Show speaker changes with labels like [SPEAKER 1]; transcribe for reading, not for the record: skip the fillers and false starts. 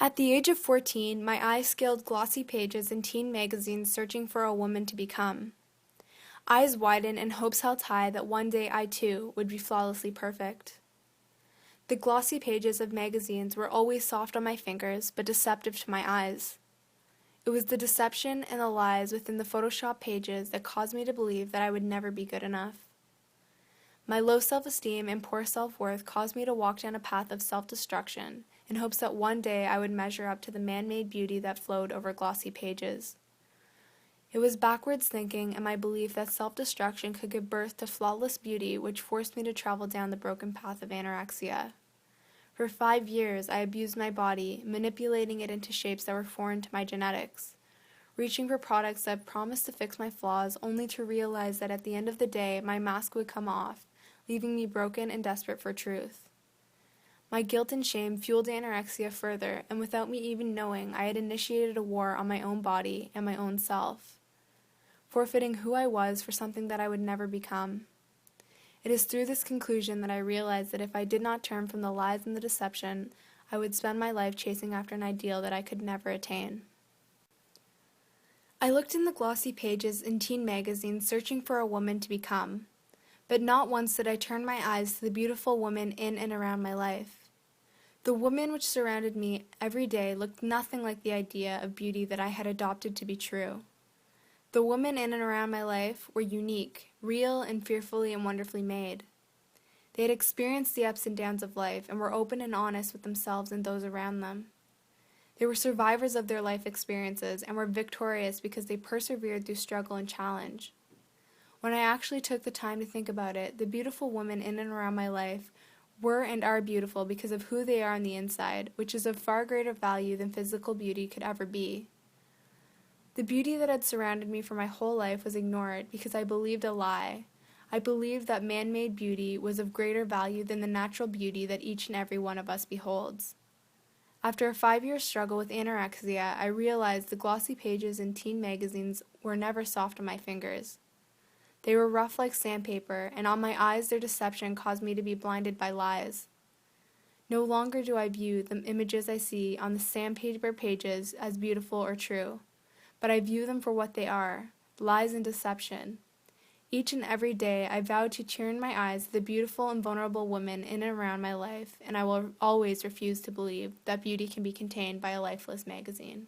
[SPEAKER 1] At the age of 14, my eyes scaled glossy pages in teen magazines searching for a woman to become. Eyes widened and hopes held high that one day I too would be flawlessly perfect. The glossy pages of magazines were always soft on my fingers but deceptive to my eyes. It was the deception and the lies within the Photoshop pages that caused me to believe that I would never be good enough. My low self-esteem and poor self-worth caused me to walk down a path of self-destruction in hopes that one day I would measure up to the man-made beauty that flowed over glossy pages. It was backwards thinking and my belief that self-destruction could give birth to flawless beauty which forced me to travel down the broken path of anorexia. For 5 years, I abused my body, manipulating it into shapes that were foreign to my genetics, reaching for products that promised to fix my flaws only to realize that at the end of the day, my mask would come off, leaving me broken and desperate for truth. My guilt and shame fueled anorexia further, and without me even knowing, I had initiated a war on my own body and my own self, forfeiting who I was for something that I would never become. It is through this conclusion that I realized that if I did not turn from the lies and the deception, I would spend my life chasing after an ideal that I could never attain. I looked in the glossy pages in teen magazines searching for a woman to become, but not once did I turn my eyes to the beautiful woman in and around my life. The women which surrounded me every day looked nothing like the idea of beauty that I had adopted to be true. The women in and around my life were unique, real, and fearfully and wonderfully made. They had experienced the ups and downs of life and were open and honest with themselves and those around them. They were survivors of their life experiences and were victorious because they persevered through struggle and challenge. When I actually took the time to think about it, the beautiful women in and around my life were and are beautiful because of who they are on the inside, which is of far greater value than physical beauty could ever be. The beauty that had surrounded me for my whole life was ignored because I believed a lie. I believed that man-made beauty was of greater value than the natural beauty that each and every one of us beholds. After a 5-year struggle with anorexia, I realized the glossy pages in teen magazines were never soft on my fingers. They were rough like sandpaper, and on my eyes their deception caused me to be blinded by lies. No longer do I view the images I see on the sandpaper pages as beautiful or true, but I view them for what they are, lies and deception. Each and every day I vow to turn my eyes to the beautiful and vulnerable women in and around my life, and I will always refuse to believe that beauty can be contained by a lifeless magazine.